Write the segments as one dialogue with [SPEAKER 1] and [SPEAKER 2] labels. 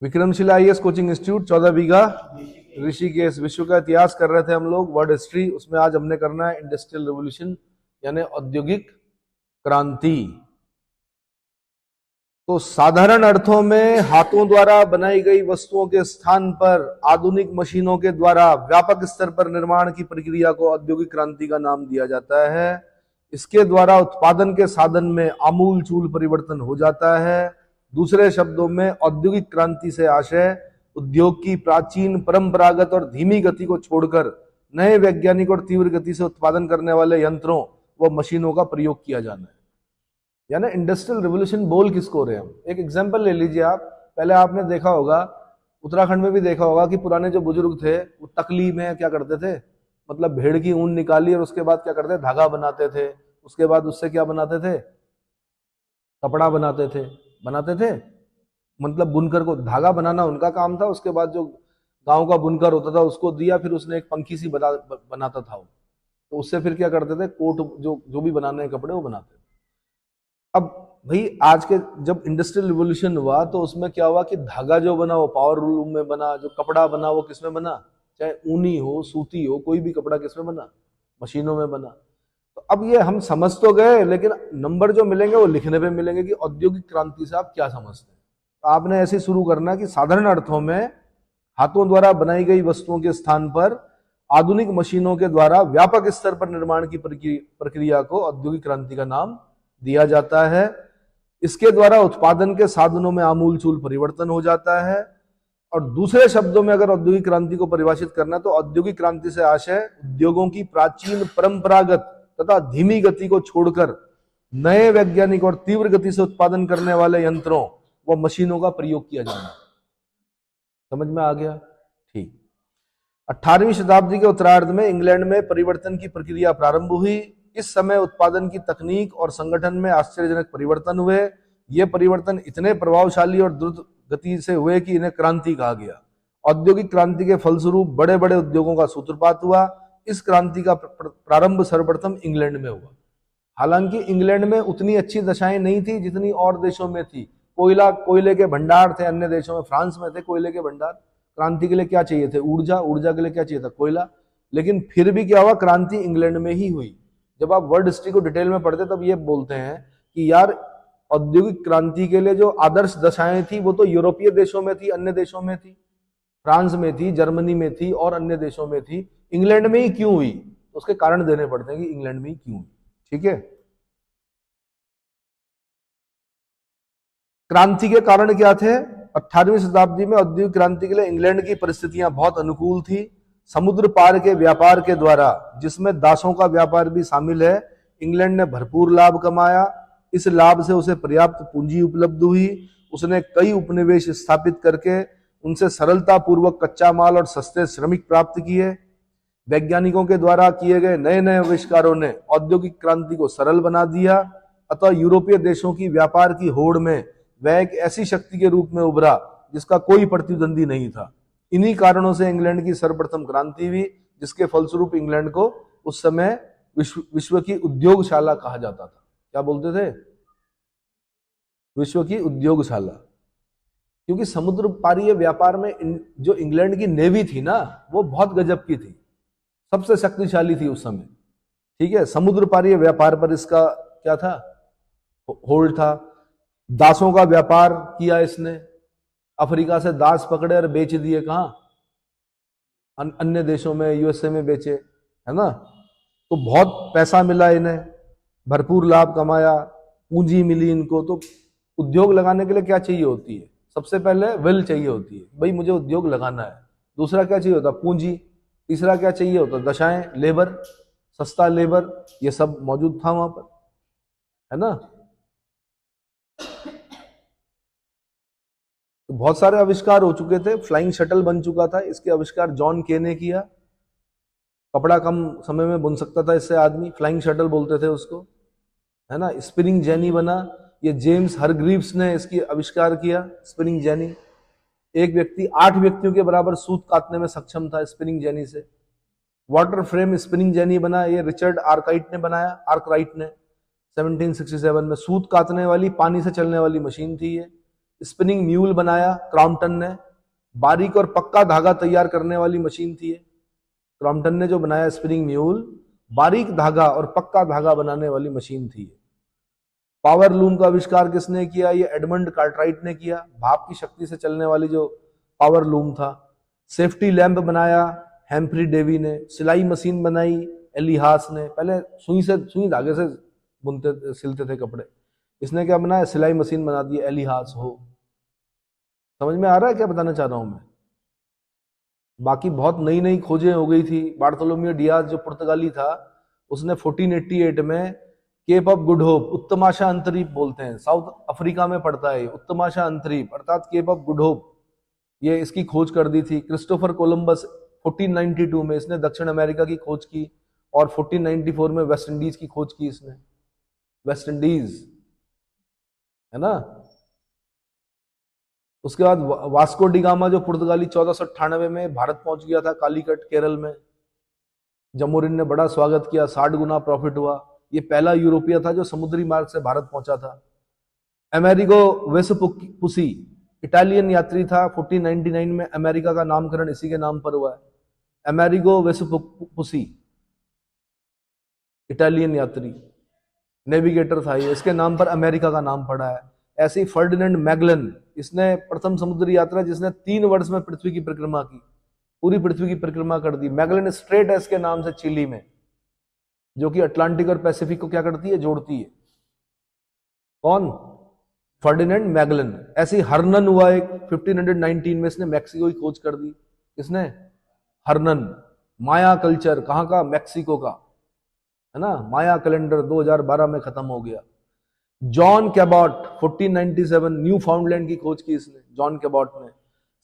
[SPEAKER 1] Vikramshila IAS coaching institute 14 बीघा ऋषिकेश। विश्व का इतिहास कर रहे थे हम लोग, वर्ल्ड हिस्ट्री। उसमें आज हमने करना है इंडस्ट्रियल रेवोल्यूशन यानी औद्योगिक क्रांति। तो साधारण अर्थों में हाथों द्वारा बनाई गई वस्तुओं के स्थान पर आधुनिक मशीनों के द्वारा व्यापक स्तर पर निर्माण की प्रक्रिया को औद्योगिक क्रांति का नाम दिया जाता है। इसके द्वारा उत्पादन के साधन में आमूलचूल परिवर्तन हो जाता है। दूसरे शब्दों में औद्योगिक क्रांति से आशय उद्योग की प्राचीन परंपरागत और धीमी गति को छोड़कर नए वैज्ञानिक और तीव्र गति से उत्पादन करने वाले यंत्रों व मशीनों का प्रयोग किया जाना है। यानी इंडस्ट्रियल रिवोल्यूशन बोल किसको रहे हैं हम? एक एग्जांपल ले लीजिए आप। पहले आपने देखा होगा, उत्तराखंड में भी देखा होगा कि पुराने जो बुजुर्ग थे वो तकली में क्या करते थे, मतलब भेड़ की ऊन निकाली और उसके बाद क्या करते, धागा बनाते थे। उसके बाद उससे क्या बनाते थे, कपड़ा बनाते थे। मतलब बुनकर को धागा बनाना उनका काम था। उसके बाद जो गांव का बुनकर होता था उसको दिया, फिर उसने एक पंखी सी बनाता था वो। तो उससे फिर क्या करते थे, कोट जो भी बनाने के कपड़े वो बनाते थे। अब भाई आज के जब इंडस्ट्रियल रिवोल्यूशन हुआ तो उसमें क्या हुआ कि धागा जो बना वो पावर लूम में बना, जो कपड़ा बना वो किसमें बना, चाहे ऊनी हो सूती हो, कोई भी कपड़ा किसमें बना, मशीनों में बना। तो अब ये हम समझ तो गए, लेकिन नंबर जो मिलेंगे वो लिखने पे मिलेंगे कि औद्योगिक क्रांति से आप क्या समझते हैं। तो आपने ऐसे शुरू करना कि साधारण अर्थों में हाथों द्वारा बनाई गई वस्तुओं के स्थान पर आधुनिक मशीनों के द्वारा व्यापक स्तर पर निर्माण की प्रक्रिया को औद्योगिक क्रांति का नाम दिया जाता है। इसके द्वारा उत्पादन के साधनों में आमूलचूल परिवर्तन हो जाता है। और दूसरे शब्दों में अगर औद्योगिक क्रांति को परिभाषित करना तो औद्योगिक क्रांति से आशय उद्योगों की प्राचीन परंपरागत तथा धीमी गति को छोड़कर नए वैज्ञानिक और तीव्र गति से उत्पादन करने वाले यंत्रों व मशीनों का प्रयोग किया जाना। समझ में आ गया? ठीक। 18वीं शताब्दी के उत्तरार्ध में इंग्लैंड में परिवर्तन की प्रक्रिया प्रारंभ हुई। इस समय उत्पादन की तकनीक और संगठन में आश्चर्यजनक परिवर्तन हुए। ये परिवर्तन इतने प्रभावशाली और द्रुत गति से हुए कि इन्हें क्रांति कहा गया। औद्योगिक क्रांति के फलस्वरूप बड़े बड़े उद्योगों का सूत्रपात हुआ। इस क्रांति का प्रारंभ सर्वप्रथम इंग्लैंड में हुआ। हालांकि इंग्लैंड में उतनी अच्छी दशाएं नहीं थी जितनी और देशों में थी। कोयले के भंडार थे अन्य देशों में, फ्रांस में थे कोयले के भंडार। क्रांति के लिए क्या चाहिए थे, ऊर्जा के लिए क्या चाहिए था, कोयला। लेकिन फिर भी क्या हुआ, क्रांति इंग्लैंड में ही हुई। जब आप वर्ल्ड हिस्ट्री को डिटेल में पढ़ते तब ये बोलते हैं कि यार औद्योगिक क्रांति के लिए जो आदर्श दशाएं थी वो तो यूरोपीय देशों में थी, अन्य देशों में थी, फ्रांस में थी, जर्मनी में थी और अन्य देशों में थी। इंग्लैंड में ही क्यों हुई, तो उसके कारण देने पड़ते हैं कि इंग्लैंड में ही क्यों हुई। ठीक है। क्रांति के कारण क्या थे? 18वीं शताब्दी में औद्योगिक क्रांति के लिए इंग्लैंड की परिस्थितियां बहुत अनुकूल थी। समुद्र पार के व्यापार के द्वारा, जिसमें दासों का व्यापार भी शामिल है, इंग्लैंड ने भरपूर लाभ कमाया। इस लाभ से उसे पर्याप्त पूंजी उपलब्ध हुई। उसने कई उपनिवेश स्थापित करके उनसे सरलता पूर्वक कच्चा माल और सस्ते श्रमिक प्राप्त किए। वैज्ञानिकों के द्वारा किए गए नए नए आविष्कारों ने औद्योगिक क्रांति को सरल बना दिया। अतः यूरोपीय देशों की व्यापार की होड़ में वह एक ऐसी शक्ति के रूप में उभरा जिसका कोई प्रतिद्वंदी नहीं था। इन्हीं कारणों से इंग्लैंड की सर्वप्रथम क्रांति हुई, जिसके फलस्वरूप इंग्लैंड को उस समय विश्व की उद्योगशाला कहा जाता था। क्या बोलते थे? विश्व की उद्योगशाला। क्योंकि समुद्र पारीय व्यापार में जो इंग्लैंड की नेवी थी ना, वो बहुत गजब की थी, सबसे शक्तिशाली थी उस समय। ठीक है। समुद्र पारीय व्यापार पर इसका क्या था, होल्ड था। दासों का व्यापार किया इसने, अफ्रीका से दास पकड़े और बेच दिए कहां, अन्य देशों में, यूएसए में बेचे, है ना। तो बहुत पैसा मिला इन्हें, भरपूर लाभ कमाया, पूंजी मिली इनको। तो उद्योग लगाने के लिए क्या चाहिए होती है? सबसे पहले विल चाहिए होती है, भाई मुझे उद्योग लगाना है। दूसरा क्या चाहिए होता? पूंजी। तीसरा क्या चाहिए होता? दशाएं, लेबर, सस्ता लेबर। ये सब मौजूद था वहां पर, है ना। तो बहुत सारे आविष्कार हो चुके थे। फ्लाइंग शटल बन चुका था, इसके आविष्कार जॉन के ने किया। कपड़ा कम समय में बुन सकता था इससे आदमी, फ्लाइंग शटल बोलते थे उसको, है ना। स्पिनिंग जेनी बना, ये जेम्स हरग्रीव्स ने इसकी आविष्कार किया, स्पिनिंग जेनी। एक व्यक्ति 8 व्यक्तियों के बराबर सूत काटने में सक्षम था स्पिनिंग जेनी से। वाटर फ्रेम स्पिनिंग जेनी बना, ये रिचर्ड आर्कराइट ने बनाया, आर्कराइट ने 1767 में। सूत काटने वाली पानी से चलने वाली मशीन थी ये। स्पिनिंग म्यूल बनाया क्रॉम्पटन ने, बारीक और पक्का धागा तैयार करने वाली मशीन थी ये। क्रॉम्पटन ने जो बनाया स्पिनिंग म्यूल, बारीक धागा और पक्का धागा बनाने वाली मशीन थी। पावर लूम का आविष्कार किसने किया? ये एडमंड कार्टराइट ने किया, भाप की शक्ति से चलने वाली जो पावर लूम था। सेफ्टी लैंप बनाया हेम्फ्री डेवी ने। सिलाई मशीन बनाई एली हास ने। पहले सुई धागे से बुनते सिलते थे कपड़े, इसने क्या बनाया? सिलाई मशीन बना दी एली हास हो। समझ में आ रहा है क्या बताना चाह रहा हूं मैं? बाकी बहुत नई नई खोजें हो गई थी। बार्थोलोमियो डियाज जो पुर्तगाली था, उसने 1488 में केप ऑफ गुड होप, उत्तमाशा अंतरीप बोलते हैं, साउथ अफ्रीका में पड़ता है उत्तमाशा अंतरीप अर्थात केप ऑफ गुड होप, ये इसकी खोज कर दी थी। क्रिस्टोफर कोलंबस 1492 में इसने दक्षिण अमेरिका की खोज की, और 1494 में वेस्ट इंडीज की खोज की इसने। वेस्ट इंडीज है ना। उसके बाद वास्को डिगामा जो पुर्तगाली 1498 में भारत पहुंच गया था, कालीकट केरल में। जमोरिन ने बड़ा स्वागत किया, 60 गुना प्रॉफिट हुआ। ये पहला यूरोपीय था जो समुद्री मार्ग से भारत पहुंचा था। अमेरिगो वेस्पुसी इटालियन यात्री था। 1499 में अमेरिका का नामकरण इसी के नाम पर हुआ है। अमेरिगो वेस्पुसी इटालियन यात्री, नेविगेटर था ये, इसके नाम पर अमेरिका का नाम पड़ा है। ऐसे ही फर्डिनेंड मैगलन, इसने प्रथम समुद्री यात्रा जिसने 3 वर्ष में पृथ्वी की परिक्रमा की, पूरी पृथ्वी की परिक्रमा कर दी। मैगलन स्ट्रेट है इसके नाम से चिली में, जो कि अटलांटिक और पैसिफिक को क्या करती है? जोड़ती है। कौन? Ferdinand Magellan. ऐसे ही हर्नन हुआ एक 1519 में, इसने मैक्सिको की खोज कर दी। किसने? हर्नन। माया कल्चर कहां का? मैक्सिको का, है ना। माया कैलेंडर 2012 में खत्म हो गया। जॉन कैबॉट 1497 न्यू फाउंडलैंड की खोज की इसने, जॉन कैबॉट ने।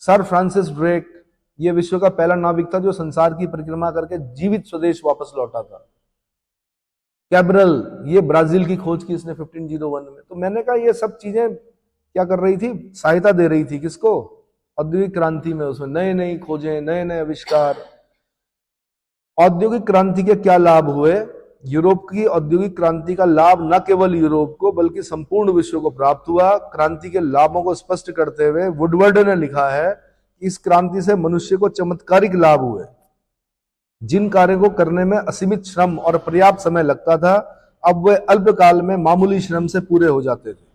[SPEAKER 1] सर फ्रांसिस ड्रेक, ये विश्व का पहला नाविक था जो संसार की परिक्रमा करके जीवित स्वदेश वापस लौटा था। कैब्रल, ये ब्राजील की खोज की इसने 1501 में। तो मैंने कहा ये सब चीजें क्या कर रही थी? सहायता दे रही थी किसको? औद्योगिक क्रांति में। उसमें नए नई खोजें, नए नए आविष्कार। औद्योगिक क्रांति के क्या लाभ हुए? यूरोप की औद्योगिक क्रांति का लाभ न केवल यूरोप को बल्कि संपूर्ण विश्व को प्राप्त हुआ। क्रांति के लाभों को स्पष्ट करते हुए वुडवर्ड ने लिखा है कि इस क्रांति से मनुष्य को चमत्कारिक लाभ हुए। जिन कार्यों को करने में असीमित श्रम और पर्याप्त समय लगता था, अब वे अल्पकाल में मामूली श्रम से पूरे हो जाते थे।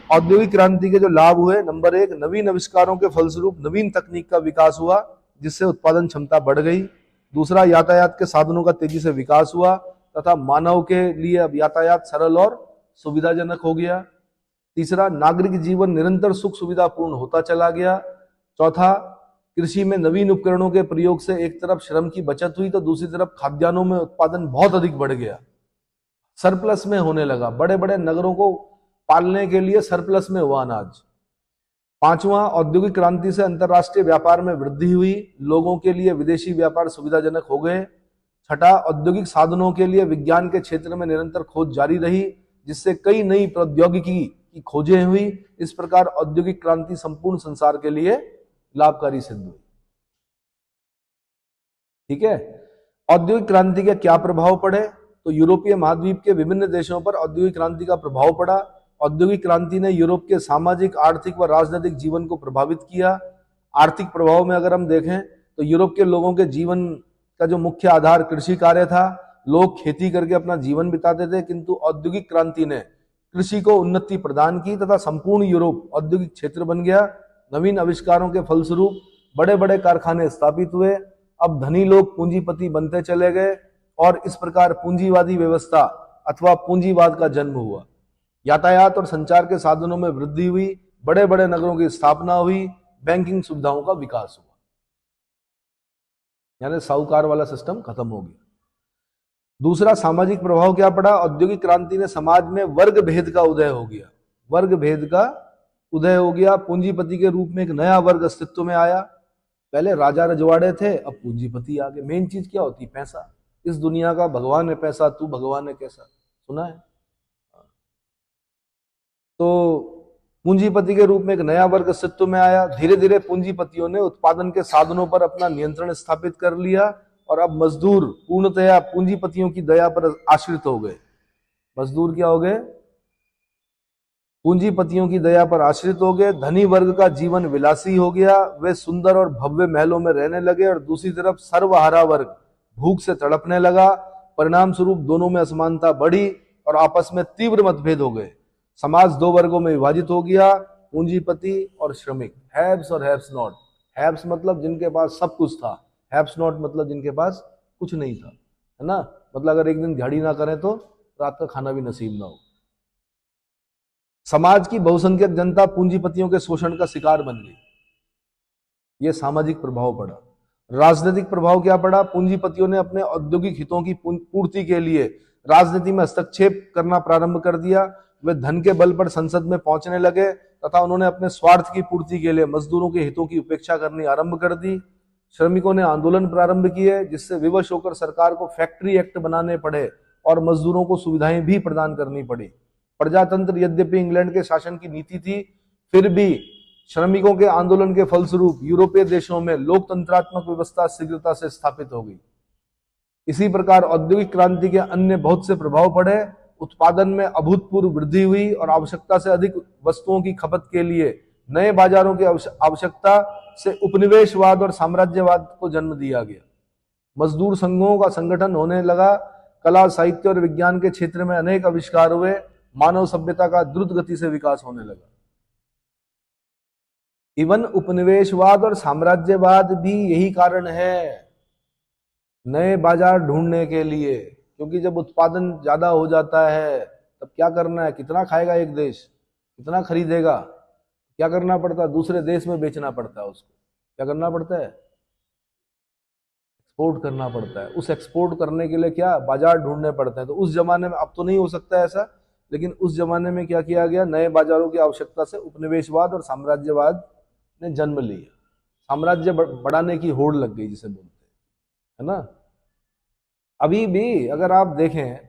[SPEAKER 1] औद्योगिक क्रांति के जो लाभ हुए, नंबर 1, नवीन आविष्कारों के फलस्वरूप नवीन तकनीक का विकास हुआ जिससे उत्पादन क्षमता बढ़ गई। दूसरा, यातायात के साधनों का तेजी से विकास हुआ तथा मानव के लिए अब यातायात सरल और सुविधाजनक हो गया। तीसरा, नागरिक जीवन निरंतर सुख सुविधापूर्ण होता चला गया। चौथा, कृषि में नवीन उपकरणों के प्रयोग से एक तरफ श्रम की बचत हुई तो दूसरी तरफ खाद्यान्नों में उत्पादन बहुत अधिक बढ़ गया, सरप्लस में होने लगा। बड़े बड़े नगरों को पालने के लिए सरप्लस में हुआ अनाज। पांचवा, औद्योगिक क्रांति से अंतरराष्ट्रीय व्यापार में वृद्धि हुई, लोगों के लिए विदेशी व्यापार सुविधाजनक हो गए। छठा, औद्योगिक साधनों के लिए विज्ञान के क्षेत्र में निरंतर खोज जारी रही जिससे कई नई प्रौद्योगिकी की खोजें हुई। इस प्रकार औद्योगिक क्रांति संपूर्ण संसार के लिए लाभकारी सिद्ध हुई। ठीक है। औद्योगिक क्रांति के क्या प्रभाव पड़े? तो यूरोपीय महाद्वीप के विभिन्न देशों पर औद्योगिक क्रांति का प्रभाव पड़ा। औद्योगिक क्रांति ने यूरोप के सामाजिक, आर्थिक व राजनीतिक जीवन को प्रभावित किया। आर्थिक प्रभाव में अगर हम देखें तो यूरोप के लोगों के जीवन का जो मुख्य आधार कृषि कार्य था, लोग खेती करके अपना जीवन बिताते थे, किंतु औद्योगिक क्रांति ने कृषि को उन्नति प्रदान की तथा संपूर्ण यूरोप औद्योगिक क्षेत्र बन गया। नवीन आविष्कारों के फलस्वरूप बड़े बड़े कारखाने स्थापित हुए। अब धनी लोग पूंजीपति बनते चले गए और इस प्रकार पूंजीवादी व्यवस्था अथवा पूंजीवाद का जन्म हुआ। यातायात और संचार के साधनों में वृद्धि हुई, बड़े बड़े नगरों की स्थापना हुई, बैंकिंग सुविधाओं का विकास हुआ, यानी साहूकार वाला सिस्टम खत्म हो गया। दूसरा, सामाजिक प्रभाव क्या पड़ा? औद्योगिक क्रांति ने समाज में वर्ग भेद का उदय हो गया। वर्ग भेद का उदय हो गया। पूंजीपति के रूप में एक नया वर्ग अस्तित्व में आया। पहले राजा रजवाड़े थे, अब पूंजीपति आ गए। मेन चीज क्या होती? पैसा। इस दुनिया का भगवान है पैसा, तू भगवान है कैसा, सुना है? तो पूंजीपति के रूप में एक नया वर्ग अस्तित्व में आया। धीरे धीरे पूंजीपतियों ने उत्पादन के साधनों पर अपना नियंत्रण स्थापित कर लिया और अब मजदूर पूर्णतया पूंजीपतियों की दया पर आश्रित हो गए। मजदूर क्या हो गए? पूंजीपतियों की दया पर आश्रित हो गए, धनी वर्ग का जीवन विलासी हो गया, वे सुंदर और भव्य महलों में रहने लगे, और दूसरी तरफ सर्वहारा वर्ग भूख से तड़पने लगा। परिणाम स्वरूप दोनों में असमानता बढ़ी और आपस में तीव्र मतभेद हो गए। समाज दो वर्गों में विभाजित हो गया, पूंजीपति और श्रमिक, हैव्स और हैव्स नॉट। हैव्स मतलब जिनके पास सब कुछ था, हैव्स नॉट मतलब जिनके पास कुछ नहीं था, है ना। मतलब अगर एक दिन दिहाड़ी ना करें तो रात का खाना भी नसीब ना हो। समाज की बहुसंख्यक जनता पूंजीपतियों के शोषण का शिकार बन गई। यह सामाजिक प्रभाव पड़ा। राजनीतिक प्रभाव क्या पड़ा? पूंजीपतियों ने अपने औद्योगिक हितों की पूर्ति के लिए राजनीति में हस्तक्षेप करना प्रारंभ कर दिया। वे धन के बल पर संसद में पहुंचने लगे तथा उन्होंने अपने स्वार्थ की पूर्ति के लिए मजदूरों के हितों की उपेक्षा करनी आरंभ कर दी। श्रमिकों ने आंदोलन प्रारंभ किए, जिससे विवश होकर सरकार को फैक्ट्री एक्ट बनाने पड़े और मजदूरों को सुविधाएं भी प्रदान करनी पड़ी। प्रजातंत्र यद्यपि इंग्लैंड के शासन की नीति थी, फिर भी श्रमिकों के आंदोलन के फलस्वरूप यूरोपीय देशों में लोकतंत्रात्मक व्यवस्था शीघ्रता से स्थापित हो गई। इसी प्रकार औद्योगिक क्रांति के अन्य बहुत से प्रभाव पड़े। उत्पादन में अभूतपूर्व वृद्धि हुई और आवश्यकता से अधिक वस्तुओं की खपत के लिए नए बाजारों की आवश्यकता से उपनिवेशवाद और साम्राज्यवाद को जन्म दिया गया। मजदूर संघों का संगठन होने लगा। कला, साहित्य और विज्ञान के क्षेत्र में अनेक आविष्कार हुए। मानव सभ्यता का द्रुत गति से विकास होने लगा। इवन उपनिवेशवाद और साम्राज्यवाद भी यही कारण है, नए बाजार ढूंढने के लिए। क्योंकि जब उत्पादन ज्यादा हो जाता है तब क्या करना है? कितना खाएगा एक देश, कितना खरीदेगा? क्या करना पड़ता है? दूसरे देश में बेचना पड़ता है। उसको क्या करना पड़ता है? एक्सपोर्ट करना पड़ता है। उस एक्सपोर्ट करने के लिए क्या बाजार ढूंढने पड़ते हैं। तो उस जमाने में, अब तो नहीं हो सकता ऐसा, लेकिन उस जमाने में क्या किया गया? नए बाजारों की आवश्यकता से उपनिवेशवाद और साम्राज्यवाद ने जन्म लिया। साम्राज्य बढ़ाने की होड़ लग गई, जिसे बोलते हैं, है ना। अभी भी अगर आप देखें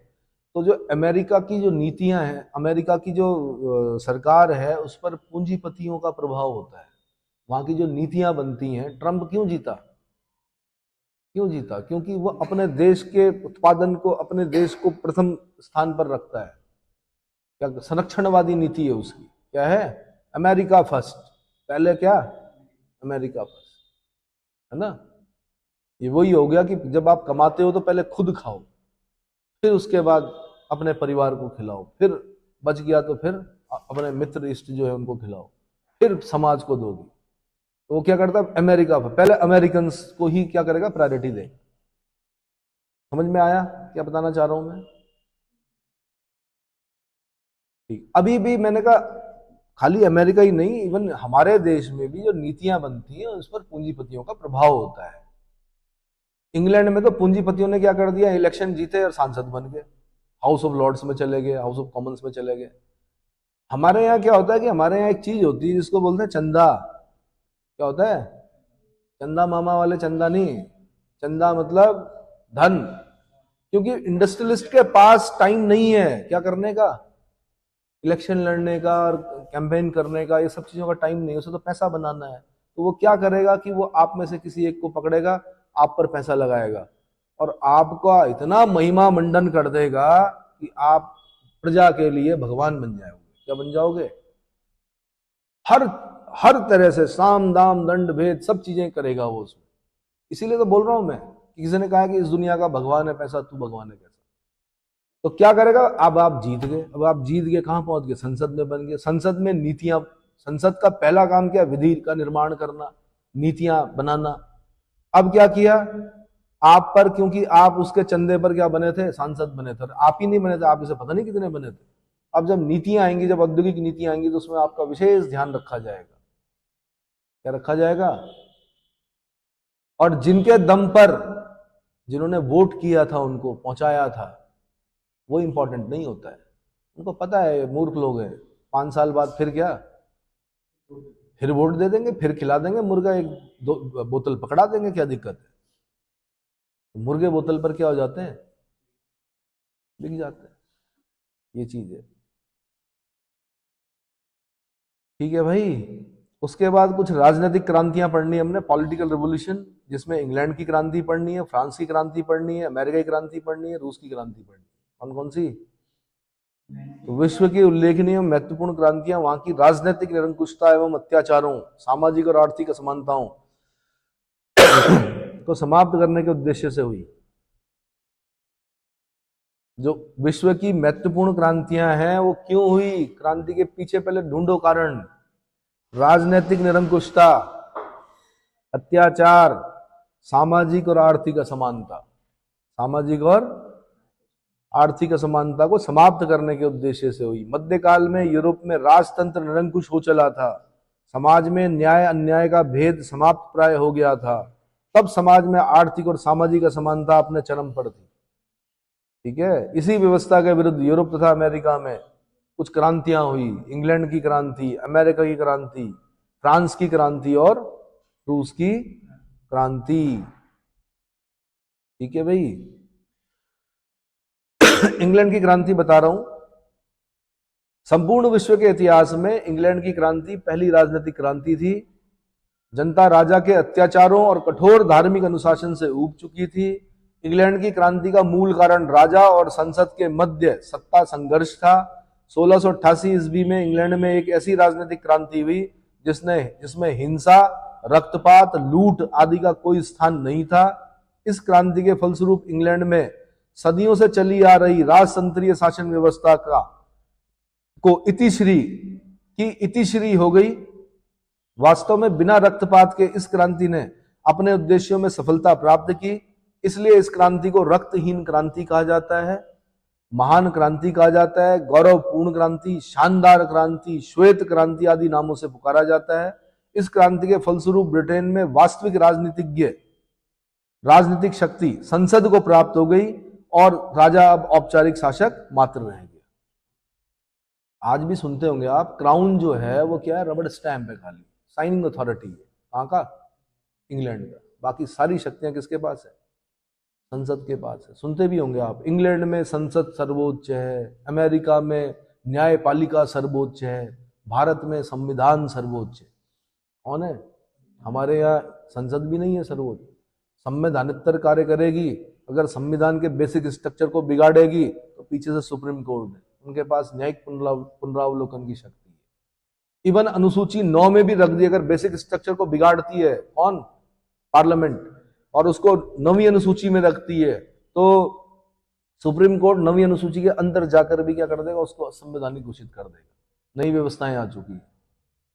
[SPEAKER 1] तो जो अमेरिका की जो नीतियां हैं, अमेरिका की जो सरकार है, उस पर पूंजीपतियों का प्रभाव होता है। वहां की जो नीतियां बनती हैं, ट्रंप क्यों जीता? क्यों जीता? क्योंकि वो अपने देश के उत्पादन को, अपने देश को प्रथम स्थान पर रखता है। क्या संरक्षणवादी नीति है उसकी? क्या है? America first. पहले क्या? अमेरिका फर्स्ट, है ना। ये वही हो गया कि जब आप कमाते हो तो पहले खुद खाओ, फिर उसके बाद अपने परिवार को खिलाओ, फिर बच गया तो फिर अपने मित्र इष्ट जो है उनको खिलाओ, फिर समाज को दोगे। तो वो क्या करता है? अमेरिका पहले अमेरिकन को ही क्या करेगा? प्रायोरिटी देगा। समझ में आया क्या बताना चाह रहा हूं मैं? ठीक। अभी भी मैंने कहा खाली अमेरिका ही नहीं, इवन हमारे देश में भी जो नीतियां बनती हैं उस पर पूंजीपतियों का प्रभाव होता है। इंग्लैंड में तो पूंजीपतियों ने क्या कर दिया? इलेक्शन जीते और सांसद बन गए, हाउस ऑफ लॉर्ड्स में चले गए, हाउस ऑफ कॉमन्स में चले गए। हमारे यहाँ क्या होता है कि हमारे यहाँ एक चीज होती है जिसको बोलते हैं चंदा। क्या होता है? चंदा मामा वाले चंदा नहीं, चंदा मतलब धन। क्योंकि इंडस्ट्रियलिस्ट के पास टाइम नहीं है क्या करने का? इलेक्शन लड़ने का और कैंपेन करने का, ये सब चीजों का टाइम नहीं है। उसे तो पैसा बनाना है। तो वो क्या करेगा कि वो आप में से किसी एक को पकड़ेगा, आप पर पैसा लगाएगा और आपका इतना महिमा मंडन कर देगा कि आप प्रजा के लिए भगवान बन जाओगे। क्या बन जाओगे? हर तरह से साम दाम दंड भेद सब चीजें करेगा वो उसमें। इसीलिए तो बोल रहा हूं मैं कि किसी ने कहा कि इस दुनिया का भगवान है पैसा, तू भगवान है कैसा? तो क्या करेगा? अब आप जीत गए। अब आप जीत गए, कहां पहुंच गए? संसद में बन गए। संसद में नीतियां, संसद का पहला काम क्या? विधि का निर्माण करना, नीतियां बनाना। अब क्या किया? आप पर, क्योंकि आप उसके चंदे पर क्या बने थे? सांसद बने थे। आप ही नहीं बने थे, आप इसे पता नहीं कितने बने थे। अब जब नीतियां आएंगी, जब औद्योगिक नीतियां आएंगी, तो उसमें आपका विशेष ध्यान रखा जाएगा। क्या रखा जाएगा? और जिनके दम पर, जिन्होंने वोट किया था, उनको पहुंचाया था, वो इंपॉर्टेंट नहीं होता है। उनको पता है मूर्ख लोग हैं, 5 साल बाद फिर क्या? फिर वोट दे देंगे, फिर खिला देंगे मुर्गा, एक दो बोतल पकड़ा देंगे, क्या दिक्कत है? मुर्गे बोतल पर क्या हो जाते हैं? बिक जाते हैं। ये चीज है। ठीक है भाई। उसके बाद कुछ राजनीतिक क्रांतियां पढ़नी है हमने, पॉलिटिकल रिवोल्यूशन, जिसमें इंग्लैंड की क्रांति पढ़नी है, फ्रांस की क्रांति पढ़नी है, अमेरिका की क्रांति पढ़नी है, रूस की क्रांति पढ़नी है। कौन कौन सी? तो विश्व की उल्लेखनीय महत्वपूर्ण क्रांतियां वहां की राजनीतिक निरंकुशता एवं अत्याचारों, सामाजिक और आर्थिक असमानताओं को समाप्त करने के उद्देश्य से हुई। जो विश्व की महत्वपूर्ण क्रांतियां हैं वो क्यों हुई, क्रांति के पीछे पहले ढूंढो कारण। राजनीतिक निरंकुशता, अत्याचार, सामाजिक और आर्थिक असमानता, सामाजिक और आर्थिक असमानता को समाप्त करने के उद्देश्य से हुई। मध्यकाल में यूरोप में राजतंत्र निरंकुश हो चला था, समाज में न्याय अन्याय का भेद समाप्त प्राय हो गया था, तब समाज में आर्थिक और सामाजिक असमानता अपने चरम पर थी। ठीक है, इसी व्यवस्था के विरुद्ध यूरोप तथा अमेरिका में कुछ क्रांतियां हुई। इंग्लैंड की क्रांति, अमेरिका की क्रांति, फ्रांस की क्रांति और रूस की क्रांति। ठीक है भाई, इंग्लैंड की क्रांति बता रहा हूं। संपूर्ण विश्व के इतिहास में इंग्लैंड की क्रांति पहली राजनीतिक क्रांति थी। जनता राजा के अत्याचारों और कठोर धार्मिक अनुशासन से ऊब चुकी थी। इंग्लैंड की क्रांति का मूल कारण राजा और संसद के मध्य सत्ता संघर्ष था। 1688 ईस्वी में इंग्लैंड में एक ऐसी राजनीतिक क्रांति हुई जिसमें हिंसा, रक्तपात, लूट आदि का कोई स्थान नहीं था। इस क्रांति के फलस्वरूप इंग्लैंड में सदियों से चली आ रही राजतंत्रीय शासन व्यवस्था को इतिश्री हो गई। वास्तव में बिना रक्तपात के इस क्रांति ने अपने उद्देश्यों में सफलता प्राप्त की। इसलिए इस क्रांति को रक्तहीन क्रांति कहा जाता है, महान क्रांति कहा जाता है, गौरवपूर्ण क्रांति, शानदार क्रांति, श्वेत क्रांति आदि नामों से पुकारा जाता है। इस क्रांति के फलस्वरूप ब्रिटेन में वास्तविक राजनीतिक शक्ति संसद को प्राप्त हो गई और राजा अब औपचारिक शासक मात्र रह गया। आज भी सुनते होंगे आप, क्राउन जो है वो क्या है, रबड़ स्टैंप है, खाली साइनिंग अथॉरिटी है। कहां का? इंग्लैंड का। बाकी सारी शक्तियां किसके पास है? संसद के पास है। सुनते भी होंगे आप, इंग्लैंड में संसद सर्वोच्च है, अमेरिका में न्यायपालिका सर्वोच्च है, भारत में संविधान सर्वोच्च है। कौन है? हमारे यहाँ संसद भी नहीं है सर्वोच्च। संवैधानिक कार्य करेगी, अगर संविधान के बेसिक स्ट्रक्चर को बिगाड़ेगी तो पीछे से सुप्रीम कोर्ट है, उनके पास न्यायिक पुनरावलोकन की शक्ति है। इवन अनुसूची 9 में भी रख दी, अगर बेसिक स्ट्रक्चर को बिगाड़ती है कौन? पार्लियामेंट, और उसको 9वीं अनुसूची में रखती है, तो सुप्रीम कोर्ट 9वीं अनुसूची के अंदर जाकर भी क्या कर देगा? उसको असंवैधानिक घोषित कर देगा। नई व्यवस्थाएं आ चुकी है,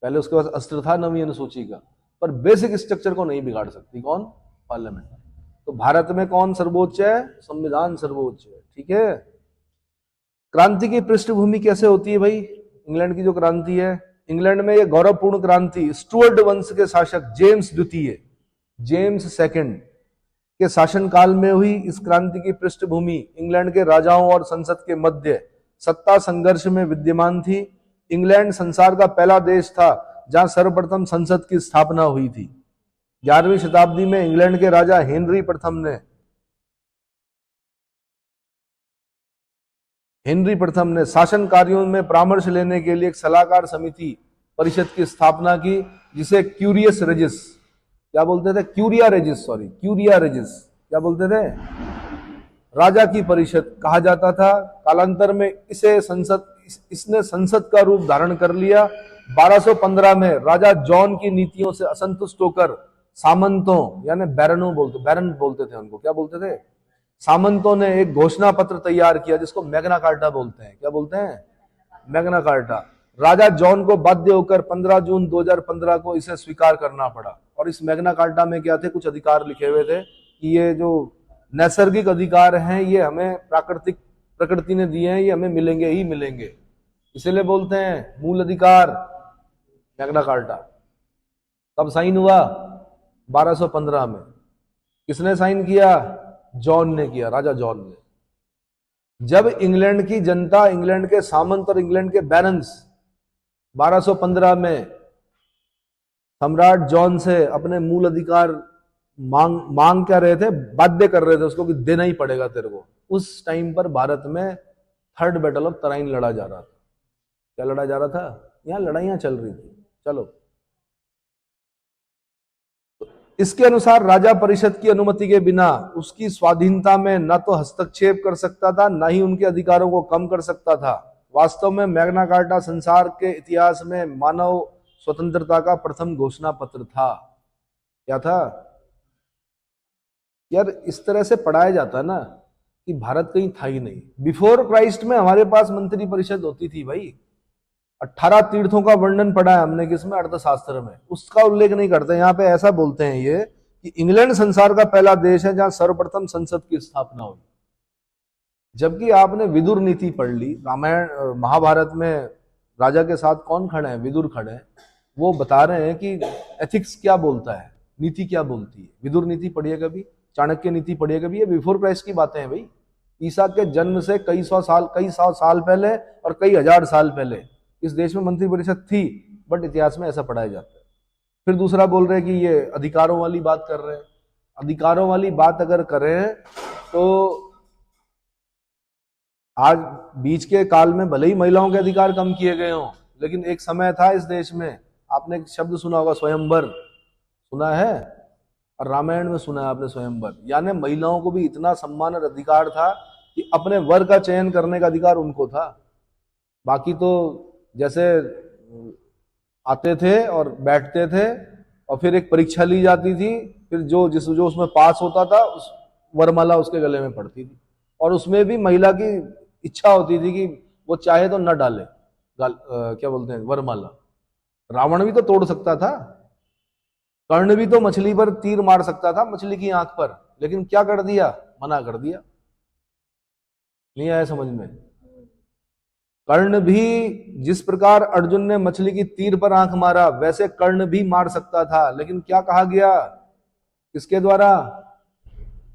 [SPEAKER 1] पहले उसके पास अस्त्र था 9वीं अनुसूची का, पर बेसिक स्ट्रक्चर को नहीं बिगाड़ सकती। कौन? पार्लियामेंट। तो भारत में कौन सर्वोच्च है? संविधान सर्वोच्च है। ठीक है, क्रांति की पृष्ठभूमि कैसे होती है भाई? इंग्लैंड की जो क्रांति है, इंग्लैंड में यह गौरवपूर्ण क्रांति स्टुअर्ट वंश के शासक जेम्स द्वितीय, जेम्स सेकंड के शासनकाल में हुई। इस क्रांति की पृष्ठभूमि इंग्लैंड के राजाओं और संसद के मध्य सत्ता संघर्ष में विद्यमान थी। इंग्लैंड संसार का पहला देश था जहां सर्वप्रथम संसद की स्थापना हुई थी। 11वीं शताब्दी में इंग्लैंड के राजा हेनरी प्रथम ने शासन कार्यों में परामर्श लेने के लिए एक सलाहकार समिति परिषद की स्थापना की, जिसे क्यूरिया रेजिस क्या बोलते थे? राजा की परिषद कहा जाता था। कालांतर में इसने संसद का रूप धारण कर लिया। 1215 में राजा जॉन की नीतियों से असंतुष्ट होकर सामंतों, यानी बैरन बोलते थे उनको, क्या बोलते थे? सामंतों ने एक घोषणा पत्र तैयार किया जिसको मैग्ना कार्टा बोलते हैं। क्या बोलते हैं? Magna carta. राजा जॉन को बाध्य होकर 15 जून 2015 को इसे स्वीकार करना पड़ा। और इस मैग्ना कार्टा में क्या थे? कुछ अधिकार लिखे हुए थे कि ये जो नैसर्गिक अधिकार हैं ये हमें प्रकृति ने दिए हैं, ये हमें मिलेंगे ही मिलेंगे, इसलिए बोलते हैं मूल अधिकार। मैग्ना कार्टा कब साइन हुआ? 1215 में। किसने साइन किया? जॉन ने किया, राजा जॉन ने। जब इंग्लैंड की जनता, इंग्लैंड के सामंत और इंग्लैंड के बैरन्स 1215 में सम्राट जॉन से अपने मूल अधिकार मांग क्या रहे थे? बाध्य कर रहे थे उसको कि देना ही पड़ेगा तेरे को। उस टाइम पर भारत में थर्ड बैटल ऑफ तराइन लड़ा जा रहा था। क्या लड़ा जा रहा था? यहां लड़ाइयां चल रही थी। चलो, इसके अनुसार राजा परिषद की अनुमति के बिना उसकी स्वाधीनता में न तो हस्तक्षेप कर सकता था, न ही उनके अधिकारों को कम कर सकता था। वास्तव में मैग्ना कार्टा संसार के इतिहास में मानव स्वतंत्रता का प्रथम घोषणा पत्र था। क्या था यार? इस तरह से पढ़ाया जाता है ना कि भारत कहीं था ही नहीं। बिफोर क्राइस्ट में हमारे पास मंत्री परिषद होती थी भाई। 18 तीर्थों का वर्णन पढ़ा है हमने किसमें? अर्थशास्त्र में। उसका उल्लेख नहीं करते। यहाँ पे ऐसा बोलते हैं ये कि इंग्लैंड संसार का पहला देश है जहां सर्वप्रथम संसद की स्थापना हुई। जबकि आपने विदुर नीति पढ़ ली। रामायण महाभारत में राजा के साथ कौन खड़े हैं? विदुर खड़े हैं। वो बता रहे हैं कि एथिक्स क्या बोलता है, नीति क्या बोलती है। विदुर नीति पढ़िए कभी, चाणक्य नीति पढ़िए कभी। ये बिफोर क्राइस्ट की बातें हैं भाई। ईसा के जन्म से कई सौ साल पहले और कई हजार साल पहले इस देश में मंत्री परिषद थी, बट इतिहास में ऐसा पढ़ाया जाता है। फिर दूसरा बोल रहे हैं कि ये अधिकारों वाली बात कर रहे हैं। अधिकारों वाली बात अगर करें तो आज बीच के काल में भले ही महिलाओं के अधिकार कम किए गए हों, लेकिन एक समय था इस देश में, आपने एक शब्द सुना होगा स्वयंवर, सुना है? और रामायण में सुना है आपने स्वयंवर। यानी महिलाओं को भी इतना सम्मान और अधिकार था कि अपने वर का चयन करने का अधिकार उनको था। बाकी तो जैसे आते थे और बैठते थे और फिर एक परीक्षा ली जाती थी, फिर जो उसमें पास होता था उस वरमाला उसके गले में पड़ती थी। और उसमें भी महिला की इच्छा होती थी कि वो चाहे तो न डाले क्या बोलते हैं, वरमाला। रावण भी तो तोड़ सकता था। कर्ण भी तो मछली पर तीर मार सकता था, मछली की आंख पर, लेकिन क्या कर दिया? मना कर दिया। नहीं आया समझ में? कर्ण भी जिस प्रकार अर्जुन ने मछली की तीर पर आंख मारा, वैसे कर्ण भी मार सकता था, लेकिन क्या कहा गया? किसके द्वारा?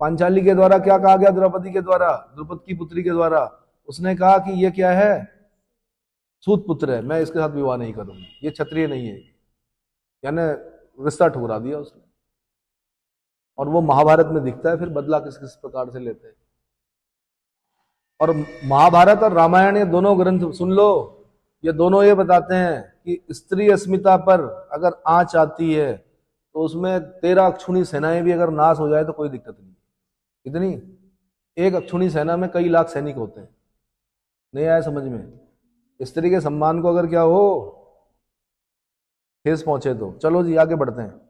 [SPEAKER 1] पांचाली के द्वारा क्या कहा गया? द्रौपदी के द्वारा, द्रुपद की पुत्री के द्वारा। उसने कहा कि ये क्या है? सूत पुत्र है, मैं इसके साथ विवाह नहीं करूंगी, ये क्षत्रिय नहीं है। यानी रिश्ता ठुकरा दिया उसने। और वो महाभारत में दिखता है फिर बदला किस किस प्रकार से लेते हैं। और महाभारत और रामायण ये दोनों ग्रंथ सुन लो, ये दोनों ये बताते हैं कि स्त्री अस्मिता पर अगर आंच आती है तो उसमें 13 अक्षुणी सेनाएं भी अगर नाश हो जाए तो कोई दिक्कत नहीं। कितनी? एक अक्षुणी सेना में कई लाख सैनिक होते हैं। नहीं आया समझ में? स्त्री के सम्मान को अगर क्या हो ठेस पहुंचे तो चलो जी आगे बढ़ते हैं।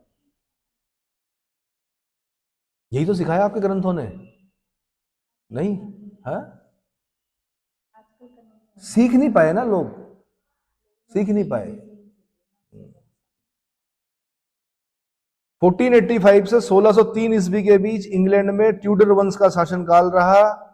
[SPEAKER 1] यही तो सिखाया आपके ग्रंथों ने? नहीं है? सीख नहीं पाए ना लोग, सीख नहीं पाए। 1485 से 1603 ईस्वी के बीच इंग्लैंड में ट्यूडर वंश का शासनकाल रहा।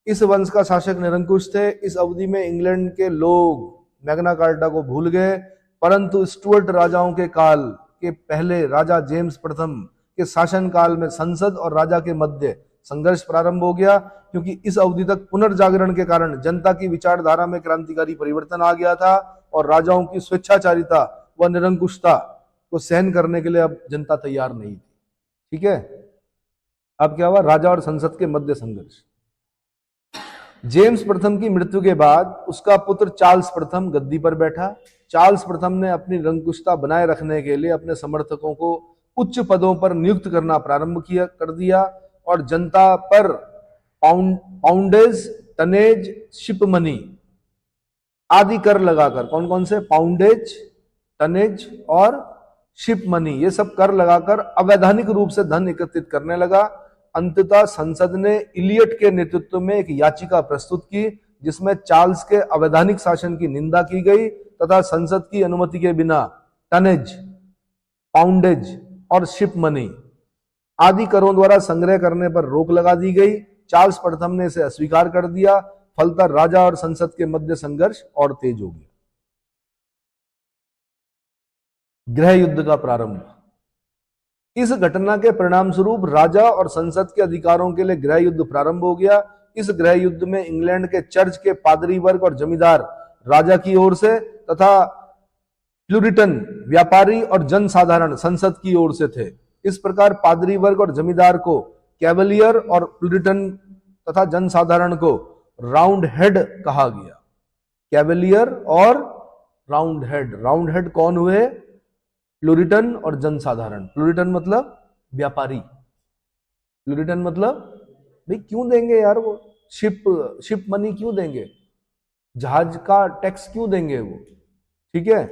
[SPEAKER 1] इस वंश का शासक निरंकुश थे। इस अवधि में इंग्लैंड के लोग मैग्ना कार्टा को भूल गए, परंतु स्टुअर्ट राजाओं के काल के पहले राजा जेम्स प्रथम के शासन काल में संसद और राजा के मध्य संघर्ष प्रारंभ हो गया, क्योंकि इस अवधि तक पुनर्जागरण के कारण जनता की विचारधारा में क्रांतिकारी परिवर्तन आ गया था और राजाओं की स्वेच्छाचारिता व निरंकुशता को सहन करने के लिए अब जनता तैयार नहीं थी। ठीक है, अब क्या हुआ? राजा और संसद के मध्य संघर्ष। जेम्स प्रथम की मृत्यु के बाद उसका पुत्र चार्ल्स प्रथम गद्दी पर बैठा। चार्ल्स प्रथम ने अपनी निरंकुशता बनाए रखने के लिए अपने समर्थकों को उच्च पदों पर नियुक्त करना प्रारंभ कर दिया और जनता पर पाउंडेज, टनेज, शिप मनी आदि कर लगाकर, कौन कौन से? पाउंडेज, टनेज और शिप मनी, ये सब कर लगाकर अवैधानिक रूप से धन एकत्रित करने लगा। अंततः संसद ने इलियट के नेतृत्व में एक याचिका प्रस्तुत की जिसमें चार्ल्स के अवैधानिक शासन की निंदा की गई तथा संसद की अनुमति के बिना टनेज, पाउंडेज और शिप मनी आदि करों द्वारा संग्रह करने पर रोक लगा दी गई। चार्ल्स प्रथम ने इसे अस्वीकार कर दिया। फलतः राजा और संसद के मध्य संघर्ष और तेज हो गया। गृह युद्ध का प्रारंभ। इस घटना के परिणाम स्वरूप राजा और संसद के अधिकारों के लिए गृह युद्ध प्रारंभ हो गया। इस गृह युद्ध में इंग्लैंड के चर्च के पादरी वर्ग और जमींदार राजा की ओर से तथा प्यूरिटन व्यापारी और जनसाधारण संसद की ओर से थे। इस प्रकार पादरी वर्ग और जमींदार को कैवलियर और प्यूरिटन तथा जनसाधारण को राउंड हेड कहा गया। कैवलियर और राउंड हेड। राउंड हेड कौन हुए? प्यूरिटन और जनसाधारण। प्यूरिटन मतलब व्यापारी, प्यूरिटन मतलब भाई क्यों देंगे यार वो शिप मनी क्यों देंगे? जहाज का टैक्स क्यों देंगे वो? ठीक है।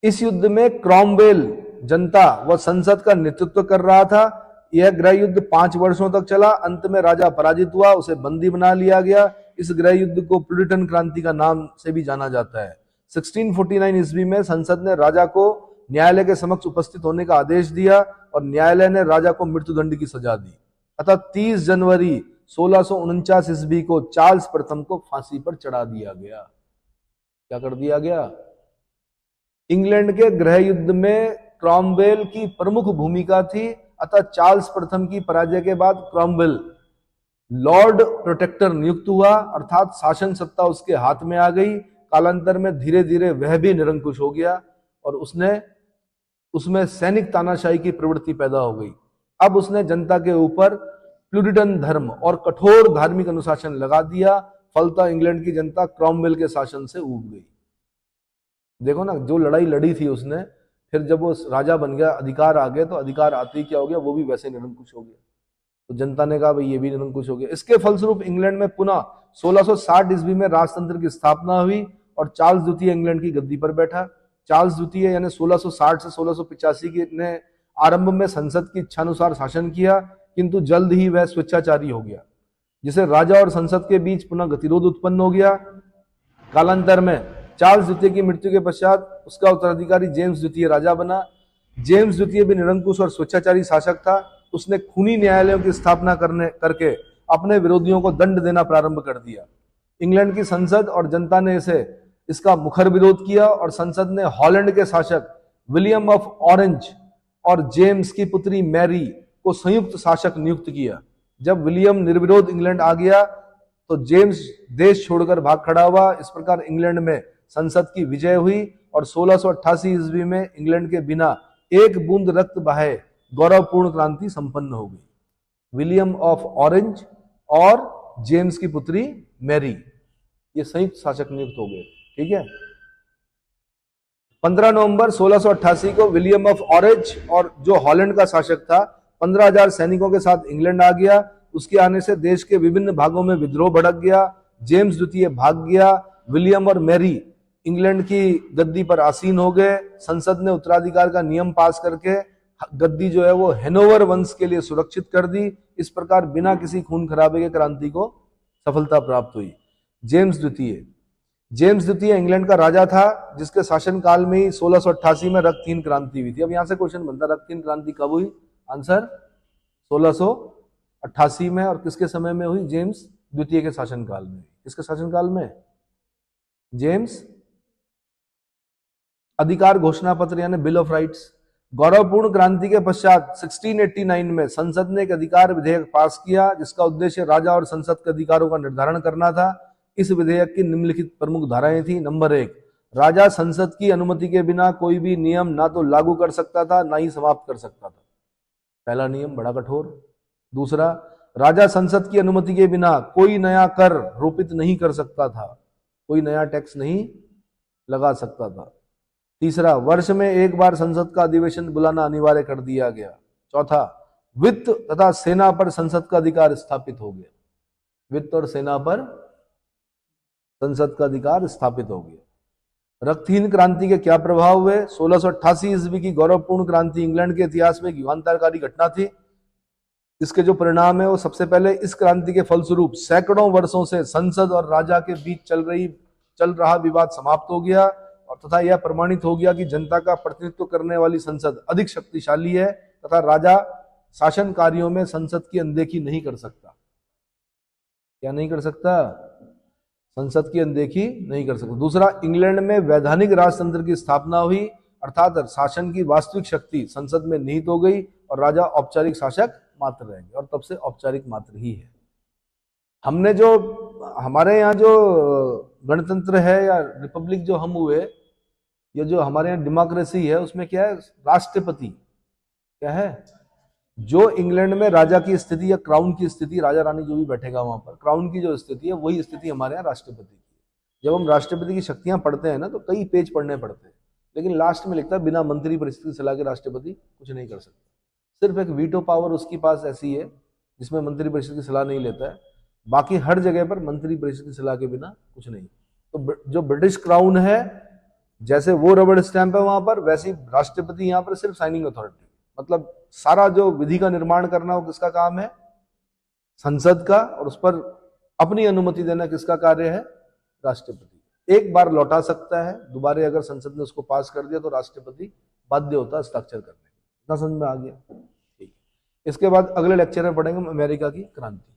[SPEAKER 1] इस युद्ध में क्रॉमवेल जनता व संसद का नेतृत्व कर रहा था। यह गृह युद्ध 5 वर्षों तक चला। अंत में राजा पराजित हुआ, उसे बंदी बना लिया गया। इस गृह युद्ध को प्यूरिटन क्रांति का नाम से भी जाना जाता है। 1649 ईस्वी में संसद ने राजा को न्यायालय के समक्ष उपस्थित होने का आदेश दिया और न्यायालय ने राजा को मृत्युदंड की सजा दी। अतः 30 जनवरी 1649 ईस्वी को चार्ल्स प्रथम को फांसी पर चढ़ा दिया गया। क्या कर दिया गया? इंग्लैंड के गृह युद्ध में क्रॉमवेल की प्रमुख भूमिका थी। अतः चार्ल्स प्रथम की पराजय के बाद क्रॉमवेल लॉर्ड प्रोटेक्टर नियुक्त हुआ, अर्थात शासन सत्ता उसके हाथ में आ गई। कालांतर में धीरे धीरे वह भी निरंकुश हो गया और उसमें सैनिक तानाशाही की प्रवृत्ति पैदा हो गई। अब उसने जनता के ऊपर प्यूरिटन धर्म और कठोर धार्मिक अनुशासन लगा दिया। फलतः इंग्लैंड की जनता क्रॉमवेल के शासन से ऊब गई। देखो ना, जो लड़ाई लड़ी थी उसने, फिर जब वो राजा बन गया, अधिकार आ गए, तो अधिकार आते ही क्या हो गया, वो भी वैसे निरंकुश हो गया। तो जनता ने कहा भाई ये भी निरंकुश हो गया। इसके फलस्वरूप इंग्लैंड में पुनः 1660 ईस्वी में राजतंत्र की स्थापना हुई और चार्ल्स द्वितीय इंग्लैंड की गद्दी पर बैठा। चार्ल्स द्वितीय यानी 1660 से 1685 ने आरंभ में संसद की इच्छानुसार शासन किया, किंतु जल्द ही वह स्वेच्छाचारी हो गया, जिसे राजा और संसद के बीच पुनः गतिरोध उत्पन्न हो गया। कालांतर में चार्ल्स द्वितीय की मृत्यु के पश्चात उसका उत्तराधिकारी जेम्स द्वितीय राजा बना। जेम्स द्वितीय भी निरंकुश और स्वेच्छाचारी शासक था। उसने खूनी न्यायालयों की स्थापना करके अपने विरोधियों को दंड देना प्रारंभ कर दिया। इंग्लैंड की संसद और जनता ने इसका मुखर विरोध किया और संसद ने हॉलैंड के शासक विलियम ऑफ ऑरेंज और जेम्स की पुत्री मैरी को संयुक्त शासक नियुक्त किया। जब विलियम निर्विरोध इंग्लैंड आ गया तो जेम्स देश छोड़कर भाग खड़ा हुआ। इस प्रकार इंग्लैंड में संसद की विजय हुई और 1688 ईस्वी में इंग्लैंड के बिना एक बूंद रक्त बहाए गौरवपूर्ण क्रांति संपन्न हो गई। विलियम ऑफ ऑरेंज और जेम्स की पुत्री मैरी, ये संयुक्त शासक नियुक्त हो गए। ठीक है। 15 नवंबर 1688 को विलियम ऑफ ऑरेंज और जो हॉलैंड का शासक था 15,000 सैनिकों के साथ इंग्लैंड आ गया। उसके आने से देश के विभिन्न भागों में विद्रोह भड़क गया। जेम्स द्वितीय भाग गया। विलियम और मैरी इंग्लैंड की गद्दी पर आसीन हो गए। संसद ने उत्तराधिकार का नियम पास करके गद्दी जो है वो हेनोवर वंश के लिए सुरक्षित कर दी। इस प्रकार बिना किसी खून खराबे के क्रांति को सफलता प्राप्त हुई। जेम्स द्वितीय इंग्लैंड का राजा था, जिसके शासनकाल में ही 1688 में रक्तहीन क्रांति हुई थी। अब यहां से क्वेश्चन बनता है, रक्तहीन क्रांति कब हुई? आंसर 1688 में। और किसके समय में हुई? जेम्स द्वितीय के शासनकाल में। किसके शासनकाल में? जेम्स। अधिकार घोषणा पत्र यानी बिल ऑफ राइट्स। गौरवपूर्ण क्रांति के पश्चात 1689 में संसद ने एक अधिकार विधेयक पास किया, जिसका उद्देश्य राजा और संसद के अधिकारों का निर्धारण करना था। इस विधेयक की निम्नलिखित प्रमुख धाराएं थी। नंबर 1, राजा संसद की अनुमति के बिना कोई भी नियम ना तो लागू कर सकता था ना ही समाप्त कर सकता था। पहला नियम बड़ा कठोर। दूसरा, राजा संसद की अनुमति के बिना कोई नया कर रोपित नहीं कर सकता था, कोई नया टैक्स नहीं लगा सकता था। तीसरा, वर्ष में एक बार संसद का अधिवेशन बुलाना अनिवार्य कर दिया गया। चौथा, वित्त तथा सेना पर संसद का अधिकार स्थापित हो गया। वित्त और सेना पर संसद का अधिकार स्थापित हो गया। रक्तहीन क्रांति के क्या प्रभाव हुए? 1688 ईस्वी की गौरवपूर्ण क्रांति इंग्लैंड के इतिहास में एक युगांतरकारी घटना थी। इसके जो परिणाम है वो सबसे पहले इस क्रांति के फलस्वरूप सैकड़ों वर्षों से संसद और राजा के बीच चल रहा विवाद समाप्त हो गया और तथा यह प्रमाणित हो गया कि जनता का प्रतिनिधित्व करने वाली संसद अधिक शक्तिशाली है तथा राजा शासन कार्यों में संसद की अनदेखी नहीं कर सकता। क्या नहीं कर सकता? संसद की अनदेखी नहीं कर सकता। दूसरा, इंग्लैंड में वैधानिक राजतंत्र की स्थापना हुई, अर्थात शासन की वास्तविक शक्ति संसद में निहित हो गई और राजा औपचारिक शासक मात्र रह गए और तब से औपचारिक मात्र ही है। हमने जो हमारे यहाँ जो गणतंत्र है या रिपब्लिक जो हम हुए, या जो हमारे यहाँ डेमोक्रेसी है, उसमें क्या है? राष्ट्रपति क्या है? जो इंग्लैंड में राजा की स्थिति या क्राउन की स्थिति, राजा रानी जो भी बैठेगा वहां पर, क्राउन की जो स्थिति है वही स्थिति हमारे यहाँ राष्ट्रपति की है। जब हम राष्ट्रपति की शक्तियां पढ़ते हैं ना तो कई पेज पढ़ने पड़ते हैं, लेकिन लास्ट में लिखता है बिना मंत्री परिषद की सलाह के राष्ट्रपति कुछ नहीं कर सकता। सिर्फ एक वीटो पावर उसके पास ऐसी है जिसमें मंत्री परिषद की सलाह नहीं लेता है, बाकी हर जगह पर मंत्री परिषद की सलाह के बिना कुछ नहीं। तो जो ब्रिटिश क्राउन है, जैसे वो रबड़ स्टैंप है वहां पर, वैसे ही राष्ट्रपति यहाँ पर सिर्फ साइनिंग अथॉरिटी, मतलब सारा जो विधि का निर्माण करना वो किसका काम है, संसद का, और उस पर अपनी अनुमति देना किसका कार्य है, राष्ट्रपति। एक बार लौटा सकता है, दोबारा अगर संसद ने उसको पास कर दिया तो राष्ट्रपति बाध्य होता है हस्ताक्षर करने। इतना समझ में आ गया? ठीक। इसके बाद अगले लेक्चर में पढ़ेंगे अमेरिका की क्रांति।